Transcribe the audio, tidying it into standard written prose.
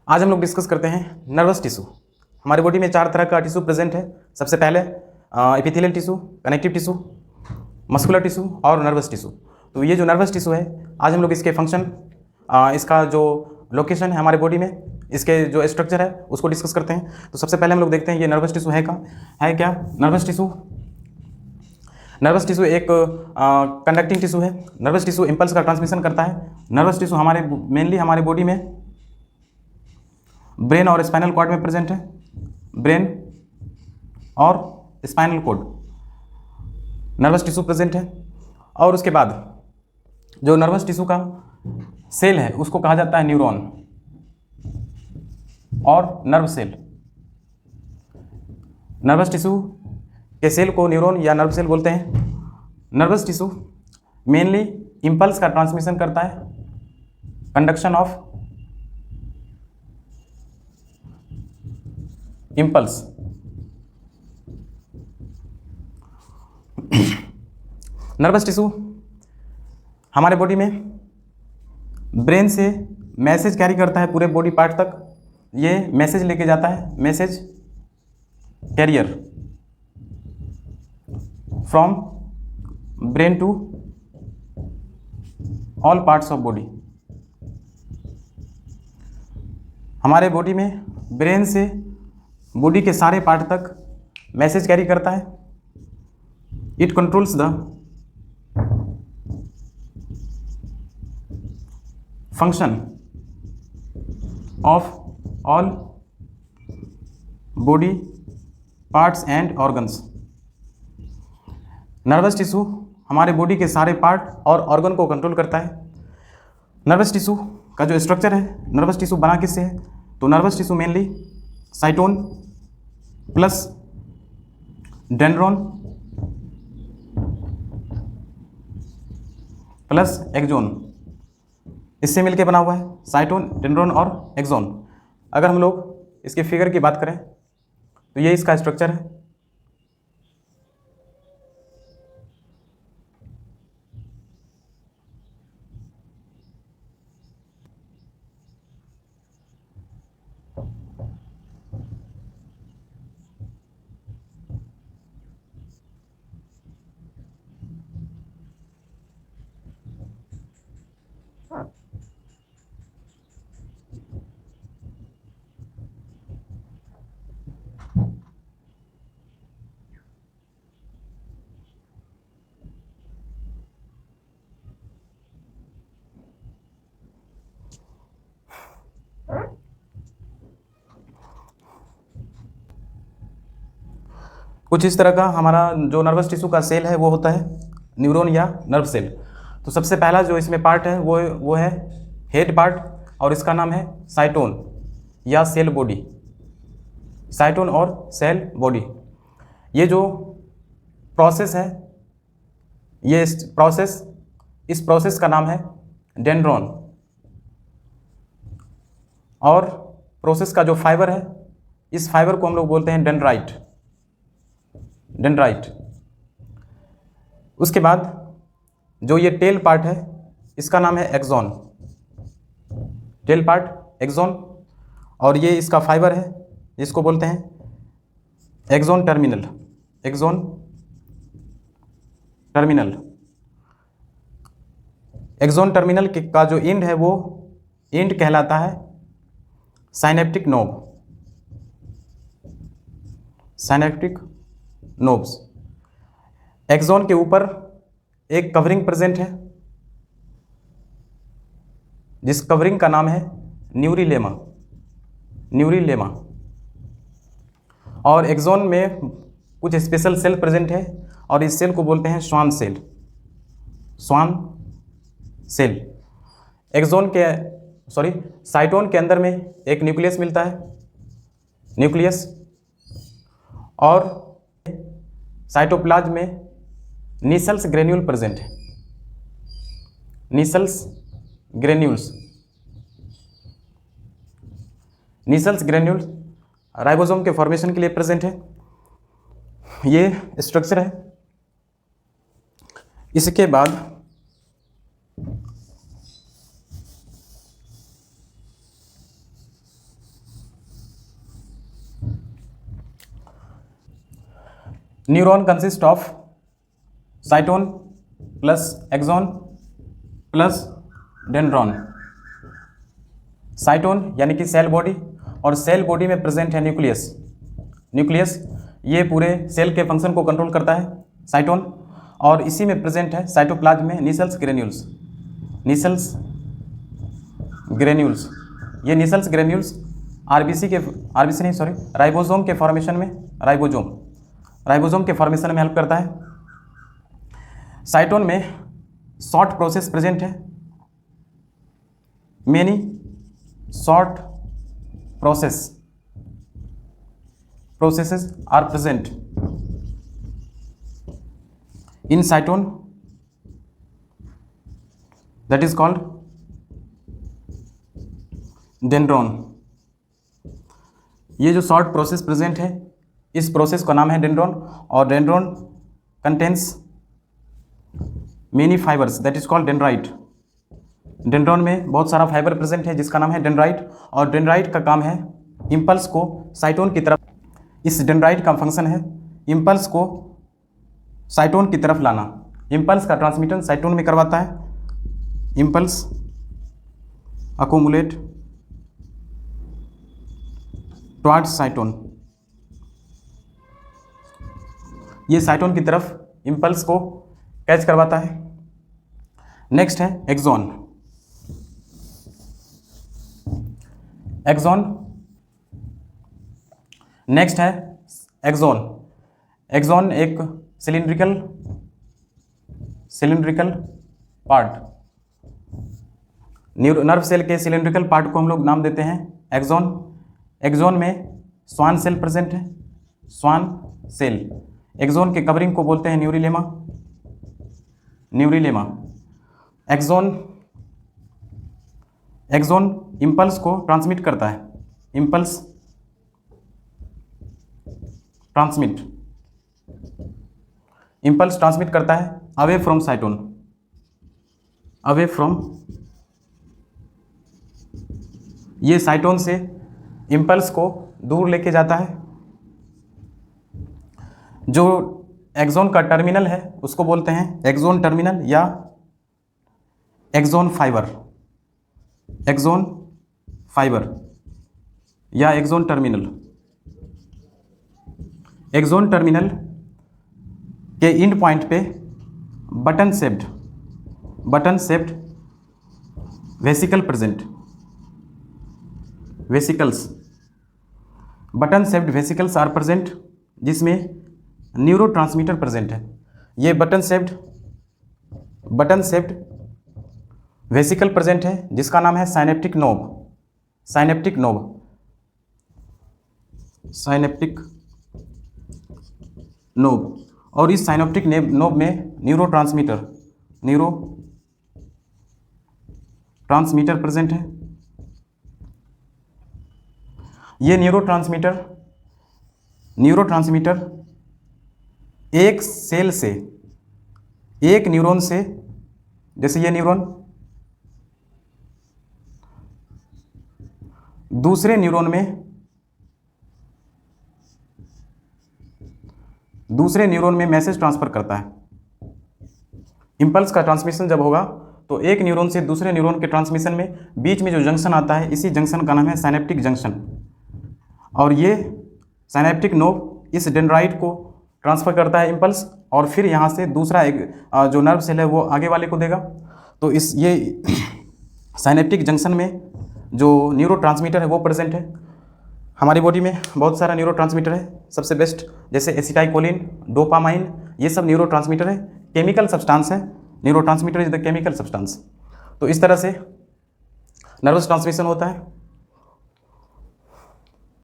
आज हम लोग डिस्कस करते हैं नर्वस टिश्यू। हमारी बॉडी में 4 तरह का टिश्यू प्रेजेंट है। सबसे पहले epithelial tissue, connective tissue, muscular tissue और नर्वस टिश्यू। तो ये जो नर्वस टिश्यू है, आज हम लोग इसके फंक्शन, इसका जो लोकेशन है हमारे बॉडी में, इसके जो स्ट्रक्चर है उसको डिस्कस करते हैं। तो सबसे पहले हम लोग देखते हैं ये नर्वस टिश्यू है क्या। नर्वस टिश्यू एक कंडक्टिंग टिश्यू है। नर्वस टिश्यू इंपल्स का ट्रांसमिशन करता है। नर्वस टिश्यू मेनली हमारे बॉडी में ब्रेन और स्पाइनल कॉर्ड में प्रेजेंट है। ब्रेन और spinal cord nervous tissue present है। और उसके बाद जो नर्वस टिश्यू का सेल है उसको कहा जाता है न्यूरॉन और नर्व सेल। नर्वस टिश्यू के सेल को न्यूरॉन या नर्व सेल बोलते हैं। नर्वस टिश्यू मेनली इंपल्स का ट्रांसमिशन करता है, conduction of impulse. Nervous tissue हमारे बॉडी में ब्रेन से मैसेज कैरी करता है पूरे बॉडी पार्ट तक। ये मैसेज लेके जाता है, message carrier from brain to all parts of body. हमारे बॉडी में ब्रेन से बॉडी के सारे पार्ट तक मैसेज कैरी करता है। It controls the function of all body parts and organs. Nervous tissue हमारे बॉडी के सारे पार्ट और ऑर्गन को कंट्रोल करता है। नर्वस टिश्यू का जो स्ट्रक्चर है, नर्वस टिश्यू बना किससे है, तो nervous tissue mainly cyton plus dendron plus axon, इससे मिलके बना हुआ है। साइटोन, डेंड्रॉन और एक्सोन। अगर हम लोग इसके फिगर की बात करें तो ये इसका स्ट्रक्चर है। कुछ इस तरह का हमारा जो नर्वस टिश्यू का सेल है वो होता है न्यूरॉन या नर्व सेल। तो सबसे पहला जो इसमें पार्ट है वो है हेड पार्ट, और इसका नाम है साइटोन या सेल बॉडी। साइटोन और सेल बॉडी, ये जो प्रोसेस है, इस प्रोसेस का नाम है डेंड्रॉन। और प्रोसेस का जो फाइबर है, इस फाइबर को हम लोग बोलते हैं डेंड्राइट। उसके बाद जो ये टेल पार्ट है इसका नाम है एक्सोन। टेल पार्ट एक्सोन, और ये इसका फाइबर है जिसको बोलते हैं एक्सोन टर्मिनल। एक्सोन टर्मिनल का जो एंड है वो एंड कहलाता है साइनेप्टिक नोब्स। एक्सोन के ऊपर एक कवरिंग प्रेजेंट है जिस कवरिंग का नाम है न्यूरिलेमा। और एक्सोन में कुछ स्पेशल सेल प्रेजेंट है और इस सेल को बोलते हैं स्वान सेल। साइटोन के अंदर में एक न्यूक्लियस मिलता है, और साइटोप्लाज्म में नीसल्स ग्रेन्यूल प्रेजेंट है। नीसल्स ग्रेन्यूल राइबोसोम के फॉर्मेशन के लिए प्रेजेंट है। ये स्ट्रक्चर है। इसके बाद neuron consist of cyton plus axon plus dendron. Cyton यानी कि सेल बॉडी, और सेल बॉडी में प्रेजेंट है न्यूक्लियस। न्यूक्लियस ये पूरे सेल के फंक्शन को कंट्रोल करता है, साइटोन। और इसी में प्रेजेंट है साइटोप्लाज्म में निसल्स ग्रेन्यूल्स। निसल्स ग्रेन्यूल्स, ये निसल्स ग्रेन्यूल्स राइबोसोम के फॉर्मेशन में, राइबोसोम के फॉर्मेशन में हेल्प करता है। साइटोन में शॉर्ट प्रोसेस प्रेजेंट है, many short processes are present in cytone, that is called dendron. ये जो शॉर्ट प्रोसेस प्रेजेंट है, इस प्रोसेस का नाम है डेंड्रॉन, और dendron contains many fibres, that is called dendrite. Dendron में बहुत सारा फाइबर प्रेजेंट है जिसका नाम है डेंड्राइट, और डेंड्राइट का काम है इम्पल्स को साइटोन की तरफ, इस डेंड्राइट का फंक्शन है इम्पल्स को साइटोन की तरफ लाना। इम्पल्स का ट्रांसमिशन साइटोन में करवाता है, इम्पल्स अकोमुलेट टुवर्ड्स साइटोन, ये साइटोन की तरफ इम्पल्स को कैच करवाता है। नेक्स्ट है एक्सॉन। एक्सॉन नेक्स्ट है एक्सॉन। एक्सॉन एक सिलिंड्रिकल पार्ट, नर्व सेल के सिलिंड्रिकल पार्ट को हम लोग नाम देते हैं एक्सॉन। एक्सॉन में स्वान सेल प्रेजेंट है, स्वान सेल। एक्सॉन के कवरिंग को बोलते हैं न्यूरिलेमा। एक्सॉन इम्पल्स को ट्रांसमिट करता है, इम्पल्स ट्रांसमिट करता है अवे फ्रॉम साइटोन, अवे फ्रॉम, ये साइटोन से इम्पल्स को दूर लेके जाता है। जो एक्सॉन का टर्मिनल है उसको बोलते हैं एक्सॉन टर्मिनल या एक्सॉन फाइबर, एक्सॉन फाइबर या एक्सॉन टर्मिनल। एक्सॉन टर्मिनल के इंड पॉइंट पे button shaped vesicle present, button shaped vesicles are present, जिसमें न्यूरोट्रांसमीटर प्रेजेंट है। ये बटन शेप्ड वेसिकल प्रेजेंट है जिसका नाम है साइनेप्टिक नोब, और इस साइनेप्टिक नोब में न्यूरोट्रांसमीटर प्रेजेंट है। ये न्यूरोट्रांसमीटर एक सेल से, एक न्यूरॉन से, जैसे ये न्यूरॉन दूसरे न्यूरॉन में मैसेज ट्रांसफर करता है। इंपल्स का ट्रांसमिशन जब होगा तो एक न्यूरॉन से दूसरे न्यूरॉन के ट्रांसमिशन में बीच में जो जंक्शन आता है, इसी जंक्शन का नाम है साइनेप्टिक जंक्शन। और ये साइनेप्टिक नोब इस डेंड्राइट को ट्रांसफ़र करता है इम्पल्स, और फिर यहाँ से दूसरा एक जो नर्व सेल है वो आगे वाले को देगा। तो ये साइनेप्टिक जंक्शन में जो न्यूरोट्रांसमीटर है वो प्रेजेंट है। हमारी बॉडी में बहुत सारा न्यूरोट्रांसमीटर है, सबसे बेस्ट जैसे एसिटाइकोलिन, डोपामाइन, ये सब न्यूरोट्रांसमीटर है, केमिकल सब्सटेंस है। Neurotransmitter is the chemical substance. तो इस तरह से नर्वस ट्रांसमिशन होता है।